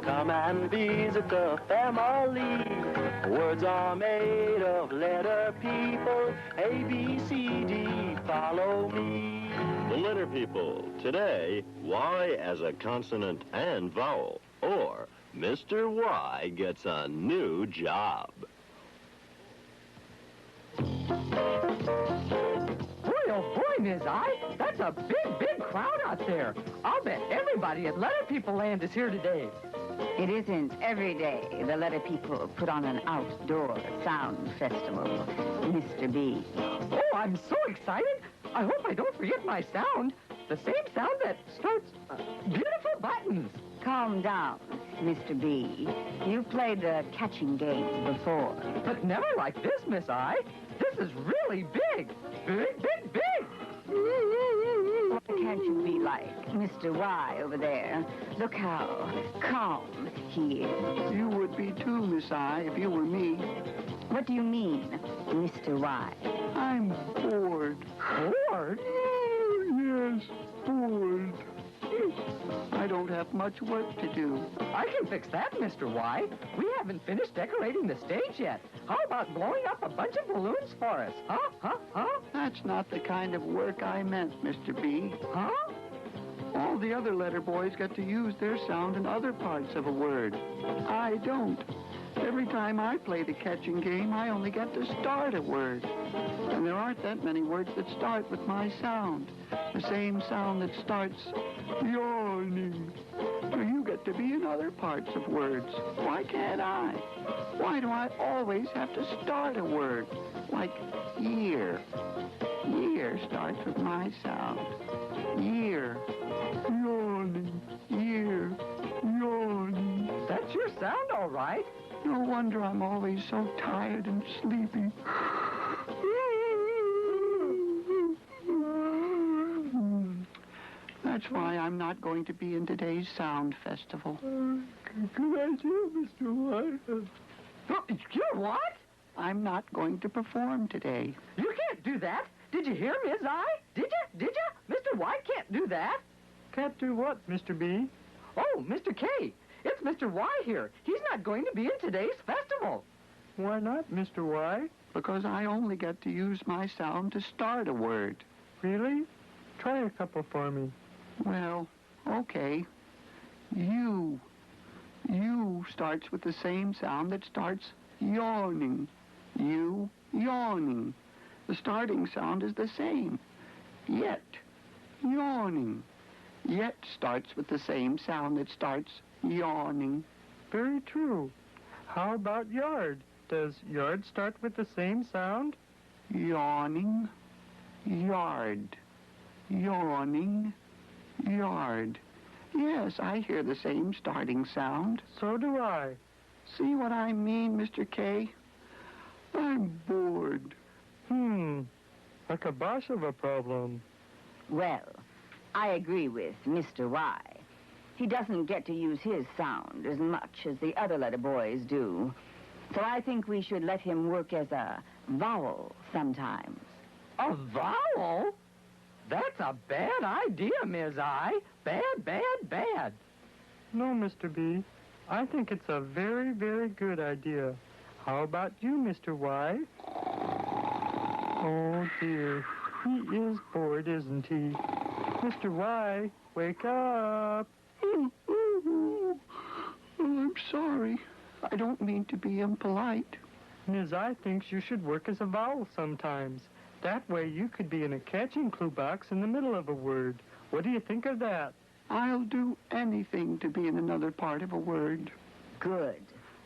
Come and visit the family. Words are made of letter people. A, B, C, D, follow me. The letter people. Today, Y as a consonant and vowel. Or Mr. Y gets a new job. Boy, oh boy, Ms. I, that's a big, big crowd out there. I'll bet everybody at Letter People Land is here today. It isn't every day the letter people put on an outdoor sound festival, Mr. B. Oh, I'm so excited. I hope I don't forget my sound. The same sound that starts beautiful buttons. Calm down, Mr. B. You've played the catching game before. But never like this, Miss I. This is really big. Big, big, big. Why can't you be like Mr. Y over there? Look how calm he is. You would be too, Miss I, if you were me. What do you mean, Mr. Y? I'm bored. Bored? Oh, yes, bored. I don't have much work to do. I can fix that, Mr. Y. We haven't finished decorating the stage yet. How about blowing up a bunch of balloons for us? Huh? That's not the kind of work I meant, Mr. B. Huh? All the other letter boys get to use their sound in other parts of a word. I don't. Every time I play the catching game, I only get to start a word. And there aren't that many words that start with my sound. The same sound that starts yawning. So you get to be in other parts of words. Why can't I? Why do I always have to start a word? Like year. Year starts with my sound. Year. Yawning. Year. Yawning. That's your sound, all right. No wonder I'm always so tired and sleepy. That's why I'm not going to be in today's sound festival. Good idea, Mr. White. You're what? I'm not going to perform today. You can't do that. Did you hear Ms. I? Did you? Mr. White can't do that. Can't do what, Mr. B? Oh, Mr. K. It's Mr. Y here. He's not going to be in today's festival. Why not, Mr. Y? Because I only get to use my sound to start a word. Really? Try a couple for me. Well, okay. You. You starts with the same sound that starts yawning. You, yawning. The starting sound is the same. Yet, yawning. Yet starts with the same sound that starts yawning. Very true. How about yard? Does yard start with the same sound? Yawning, yard. Yawning, yard. Yes, I hear the same starting sound. So do I. See what I mean, Mr. K? I'm bored. Like a bosh of a problem. Well, I agree with Mr. Y. He doesn't get to use his sound as much as the other letter boys do. So I think we should let him work as a vowel sometimes. A vowel? That's a bad idea, Ms. I. Bad. No, Mr. B. I think it's a very, very good idea. How about you, Mr. Y? Oh, dear. He is bored, isn't he? Mr. Y, wake up. Oh, I'm sorry. I don't mean to be impolite. Ms. I thinks you should work as a vowel sometimes. That way you could be in a catching clue box in the middle of a word. What do you think of that? I'll do anything to be in another part of a word. Good.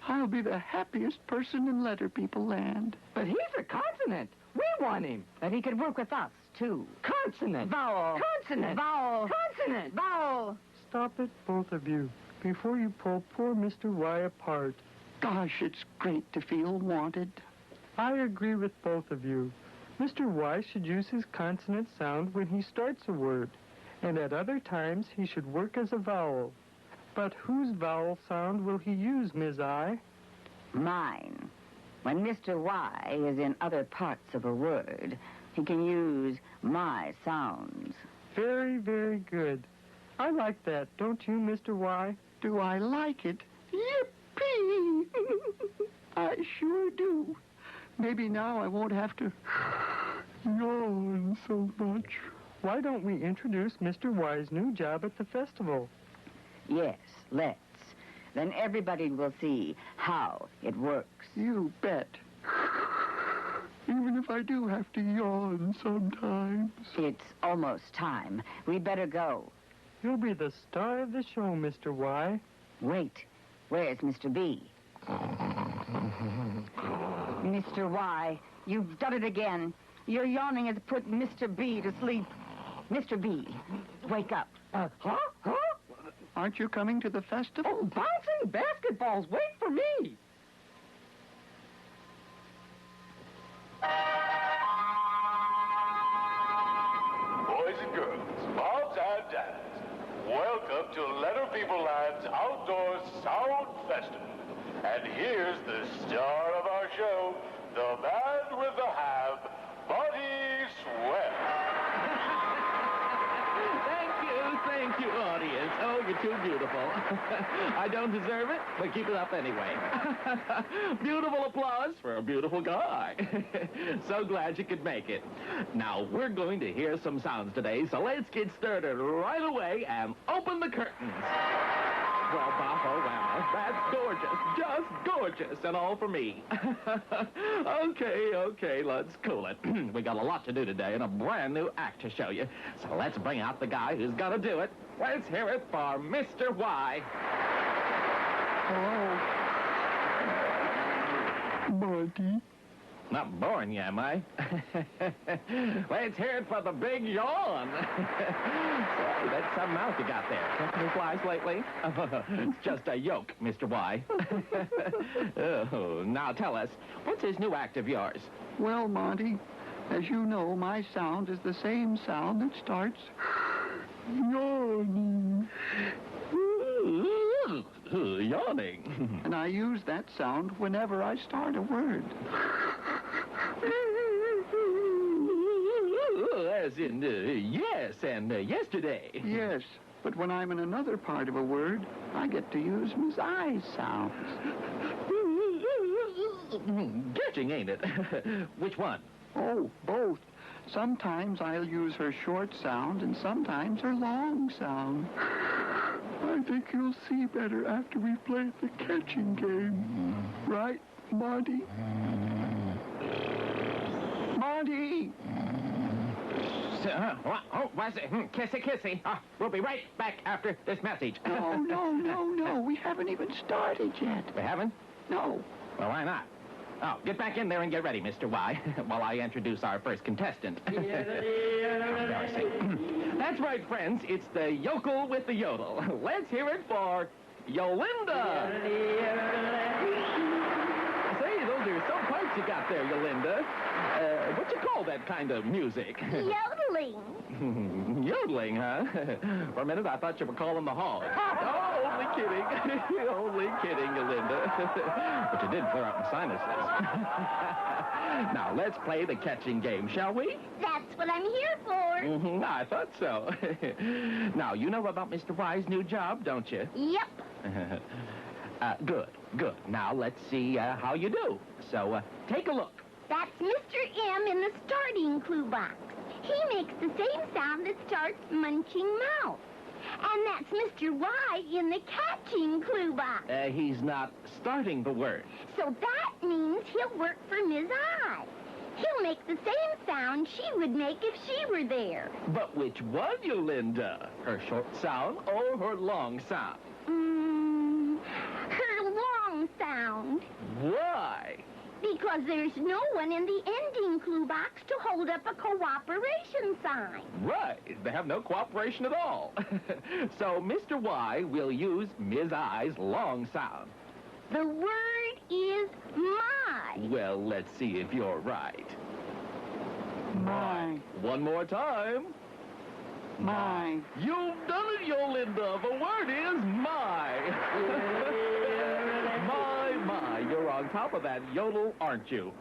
I'll be the happiest person in Letter People Land. But he's a consonant. We want him. But he could work with us, too. Consonant. Vowel. Consonant. Vowel. Consonant. Vowel. Stop it, both of you, before you pull poor Mr. Y apart. Gosh, it's great to feel wanted. I agree with both of you. Mr. Y should use his consonant sound when he starts a word, and at other times he should work as a vowel. But whose vowel sound will he use, Ms. I? Mine. When Mr. Y is in other parts of a word, he can use my sounds. Very, very good. I like that, don't you, Mr. Y? do I like it. Yippee! I sure do. Maybe now I won't have to yawn so much. Why don't we introduce Mr. Y's new job at the festival? Yes, let's. Then everybody will see how it works. You bet. Even if I do have to yawn sometimes. It's almost time. We better go. You'll be the star of the show, Mr. Y. Wait. Where's Mr. B? Mr. Y, you've done it again. Your yawning has put Mr. B to sleep. Mr. B, wake up. Huh? Aren't you coming to the festival? Oh, bouncing basketballs. Wait for me. Boys and girls, moms and dads, welcome to Letter People Land's Outdoor Sound Festival. And here's the star of our show, the man with the ham, Buddy Swell. Thank you, audience. Oh, you're too beautiful. I don't deserve it, but keep it up anyway. Beautiful applause for a beautiful guy. So glad you could make it. Now, we're going to hear some sounds today, so let's get started right away and open the curtains. Well, wow, that's gorgeous, just gorgeous, and all for me. Okay, let's cool it. We got a lot to do today and a brand new act to show you. So let's bring out the guy who's gonna do it. Let's hear it for Mr. Y. Hello. Buddy. Not boring you, am I? Let's hear it for the big yawn. Say, that's some mouth you got there. Catching any flies lately? It's just a yolk, Mr. Y. Oh, now tell us, what's this new act of yours? Well, Monty, as you know, my sound is the same sound that starts yawning. Yawning. And I use that sound whenever I start a word. As in, yes, and yesterday. Yes, but when I'm in another part of a word, I get to use Miss I's sounds. Catching, ain't it? Which one? Oh, both. Sometimes I'll use her short sound and sometimes her long sound. I think you'll see better after we play the catching game. Right, Monty? Monty! What's it? Kissy. We'll be right back after this message. No. We haven't even started yet. We haven't? No. Well, why not? Oh, get back in there and get ready, Mr. Y, while I introduce our first contestant. Embarrassing. That's right, friends. It's the yokel with the yodel. Let's hear it for Yolinda. Say, those are some pipes you got there, Yolinda. What you call that kind of music? Yodeling. Yodeling, huh? For a minute, I thought you were calling the hog. Oh, only kidding. Only kidding, Yolinda. But you did clear up my sinuses. Now, let's play the catching game, shall we? That's what I'm here for. I thought so. Now, you know about Mr. Y's new job, don't you? Yep. Good. Now, let's see how you do. So, take a look. That's Mr. M in the starting clue box. He makes the same sound that starts munching mouth. And that's Mr. Y in the catching clue box. He's not starting the word. So that means he'll work for Ms. I. He'll make the same sound she would make if she were there. But which one, Yolinda? Her short sound or her long sound? Her long sound. Why? Because there's no one in the ending clue box to hold up a cooperation sign. Right. They have no cooperation at all. So Mr. Y will use Ms. I's long sound. The word is my. Well, let's see if you're right. My. One more time. My. You've done it, Yolinda. The word is my. My. You're on top of that yodel, aren't you?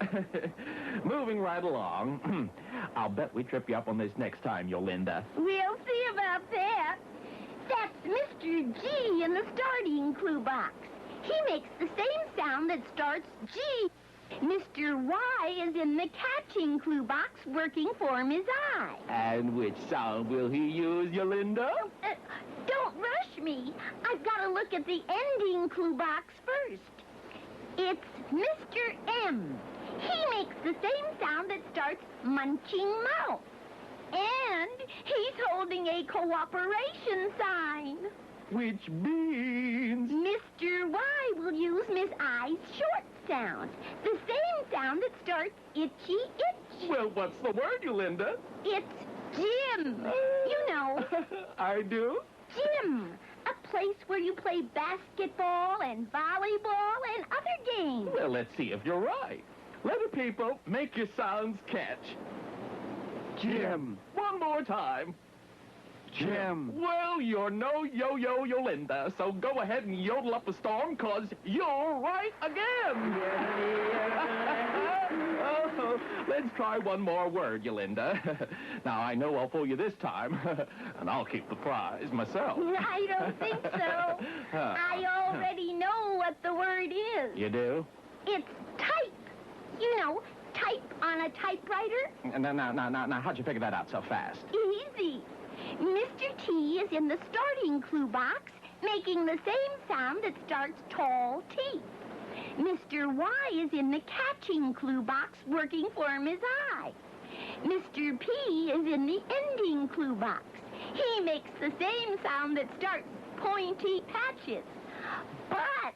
Moving right along. I'll bet we trip you up on this next time, Yolinda. We'll see about that. That's Mr. G in the starting clue box. He makes the same sound that starts G. Mr. Y is in the catching clue box working for Ms. I. And which sound will he use, Yolinda? Don't rush me. I've got to look at the ending clue box first. It's Mr. M. He makes the same sound that starts munching mouth. And he's holding a cooperation sign. Which means... Mr. Y will use Miss I's short sound. The same sound that starts itchy itch. Well, what's the word, Yolinda? It's gym. You know. I do? Gym. A place where you play basketball and volleyball and other games. Well, let's see if you're right. Letter people, make your sounds catch. Jim. One more time. Jim. Well, you're no yo-yo Yolinda, so go ahead and yodel up a storm, 'cause you're right again. Oh, let's try one more word, Yolinda. Now, I know I'll fool you this time, and I'll keep the prize myself. I don't think so. I already know what the word is. You do? It's type. You know, type on a typewriter. Now, how'd you figure that out so fast? Easy. Mr. T is in the starting clue box, making the same sound that starts tall T. Mr. Y is in the catching clue box, working for Ms. I. Mr. P is in the ending clue box. He makes the same sound that starts pointy patches. But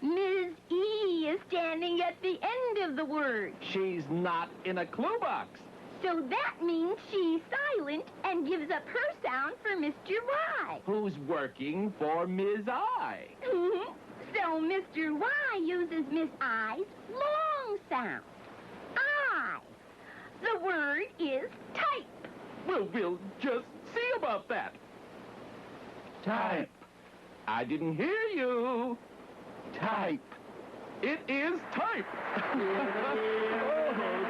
Ms. E is standing at the end of the word. She's not in a clue box. So that means she's silent and gives up her sound for Mr. Y. Who's working for Ms. I? So Mr. Y uses Miss I's long sound. I. The word is type. Well, we'll just see about that. Type. I didn't hear you. Type. It is type. Oh,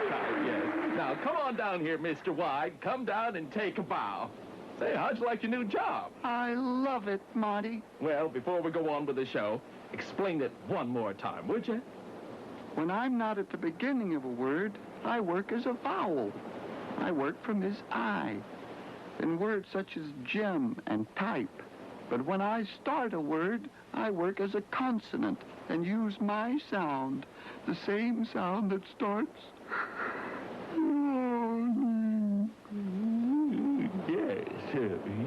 type, yes. Now, come on down here, Mr. Y. Come down and take a bow. Say, how'd you like your new job? I love it, Monty. Well, before we go on with the show, explain it one more time, would you? When I'm not at the beginning of a word, I work as a vowel. I work for Miss I in words such as gem and type. But when I start a word, I work as a consonant and use my sound, the same sound that starts... Yes,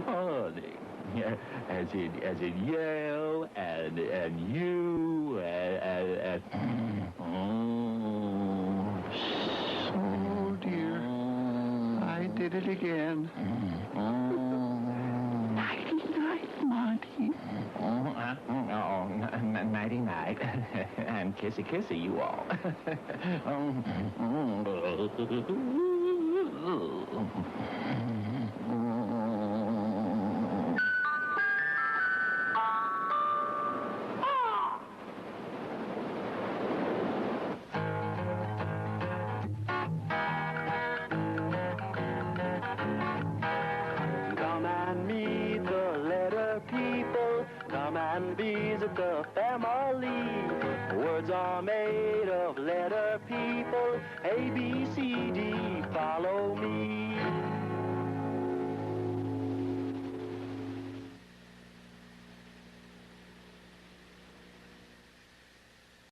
yawning. As in yell and you and Oh, dear. I did it again. Nighty-night, Monty. Nighty-night. And kissy-kissy, you all. Come and meet the letter people. Come and visit the family. Words are made of letter people. A, B, C, D, follow me.